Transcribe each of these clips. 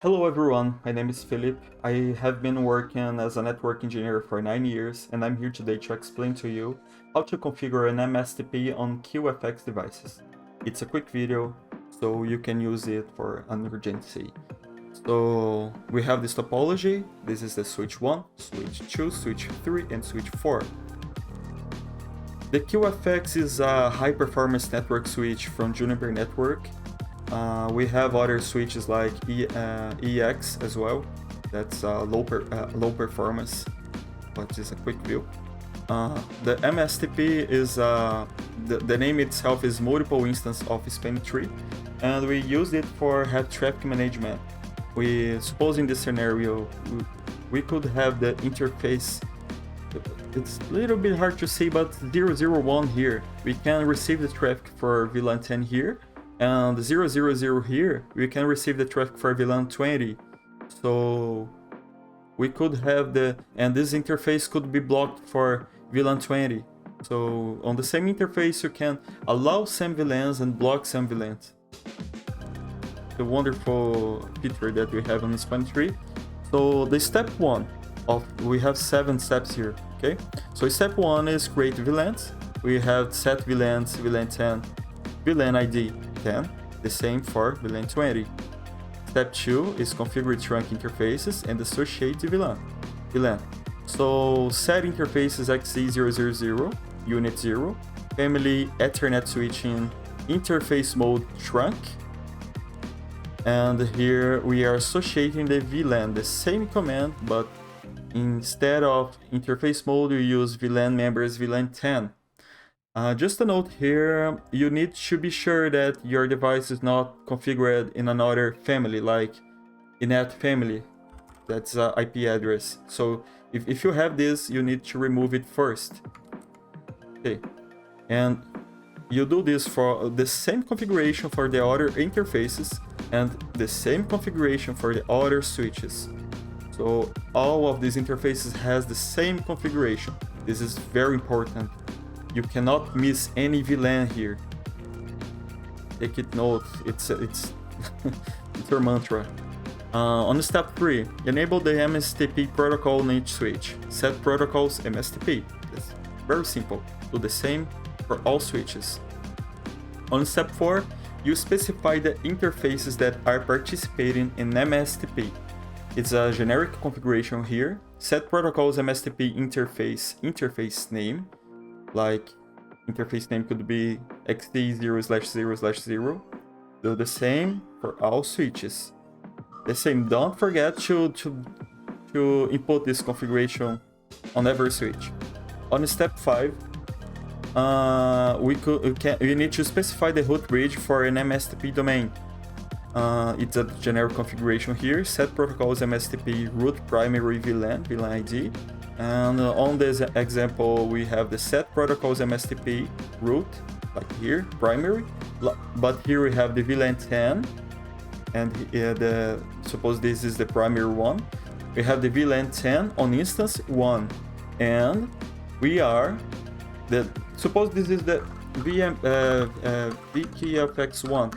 Hello everyone, my name is Philip. I have been working as a network engineer for 9 years, and I'm here today to explain to you how to configure an MSTP on QFX devices. It's a quick video, so you can use it for an emergency. So we have this topology. This is the switch 1, switch 2, switch 3, and switch 4. The QFX is a high-performance network switch from Juniper Network. We have other switches like EX as well. That's low performance, but just a quick view. The MSTP is the name itself is multiple instance of span tree, and we use it for head traffic management. Suppose in this scenario we could have the interface. It's a little bit hard to see, but 001 here, we can receive the traffic for VLAN 10 here, and 000 here, we can receive the traffic for VLAN 20. So we could have and this interface could be blocked for VLAN 20. So on the same interface, you can allow some VLANs and block some VLANs. The wonderful feature that we have on the span tree. So the step 1 we have 7 steps here, okay? So step 1 is create VLANs. We have set VLANs, VLAN 10, VLAN ID 10, the same for VLAN 20. Step 2 is configure trunk interfaces and associate the VLAN. So set interfaces XC000, unit 0, family Ethernet switching, interface mode trunk. And here we are associating the VLAN, the same command, but instead of interface mode, we use VLAN members VLAN 10. Just a note here, you need to be sure that your device is not configured in another family, like inet family. That's an IP address. So if you have this, you need to remove it first. Okay, and you do this for the same configuration for the other interfaces and the same configuration for the other switches. So all of these interfaces has the same configuration. This is very important. You cannot miss any VLAN here. Take it note. It's it's your mantra. On step 3, enable the MSTP protocol on each switch. Set protocols MSTP. It's very simple. Do the same for all switches. On step 4, you specify the interfaces that are participating in MSTP. It's a generic configuration here. Set protocols MSTP interface name. Like interface name could be XD0/0/0. Do the same for all switches. The same. Don't forget to input this configuration on every switch. On step 5, we need to specify the root bridge for an MSTP domain. It's a generic configuration here. Set protocols MSTP root primary VLAN ID. And on this example, we have the set protocols MSTP root, like here, primary. But here we have the VLAN 10, and suppose this is the primary one. We have the VLAN 10 on instance 1, and suppose this is the VQFX1,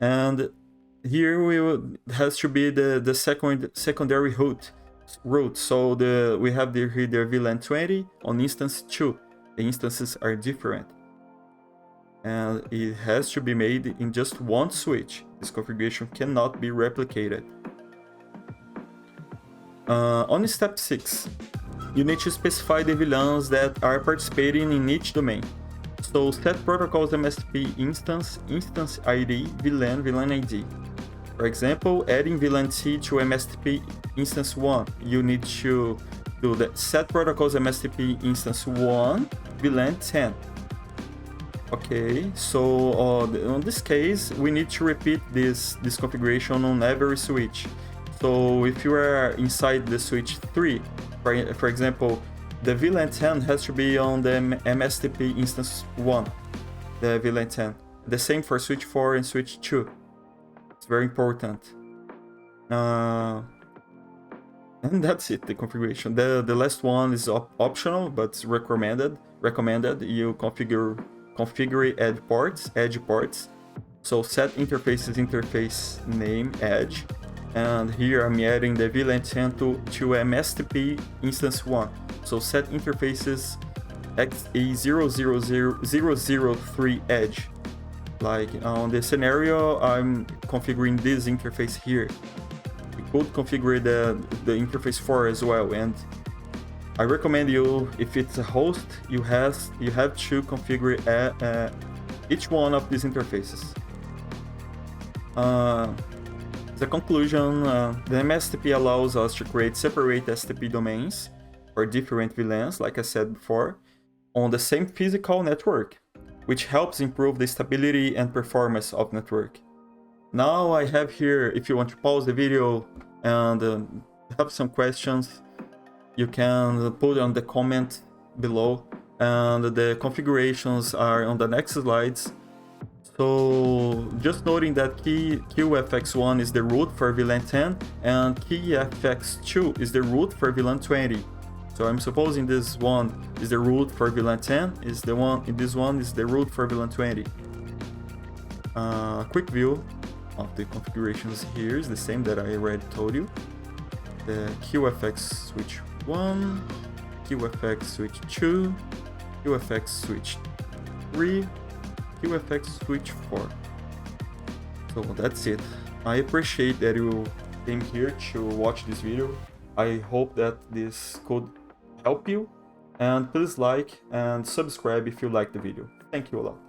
and here has to be the secondary root. So we have here the VLAN 20 on instance 2. The instances are different, and it has to be made in just one switch. This configuration cannot be replicated. On step 6, you need to specify the VLANs that are participating in each domain. So set protocols MSTP instance ID, VLAN ID. For example, adding VLAN T to MSTP instance 1, you need to do the set protocols MSTP instance 1 VLAN 10. Okay, so in this case, we need to repeat this configuration on every switch. So if you are inside the switch 3, for example, the VLAN 10 has to be on the MSTP instance 1, the VLAN 10. The same for switch 4 and switch 2. It's very important. And that's it, the configuration. The last one is optional, but recommended. You configure edge ports. So set interface name edge. and here I'm adding the VLAN 10 to MSTP instance 1. So set interfaces XE000003 edge. Like on the scenario, I'm configuring this interface here. You could configure the interface 4 as well, and I recommend you, if it's a host, you have to configure each one of these interfaces. As a conclusion, the MSTP allows us to create separate STP domains for different VLANs, like I said before, on the same physical network, which helps improve the stability and performance of network. Now I have here, if you want to pause the video and have some questions, you can put on the comment below, and the configurations are on the next slides. So just noting that QFX1 is the root for VLAN 10 and QFX2 is the root for VLAN 20. So I'm supposing this one is the root for VLAN 10, this one is the root for VLAN 20. Quick view of the configurations here is the same that I already told you. The QFX switch 1, QFX switch 2, QFX switch 3, QFX switch 4. So that's it. I appreciate that you came here to watch this video. I hope that this could help you, and please like and subscribe if you like the video. Thank you a lot.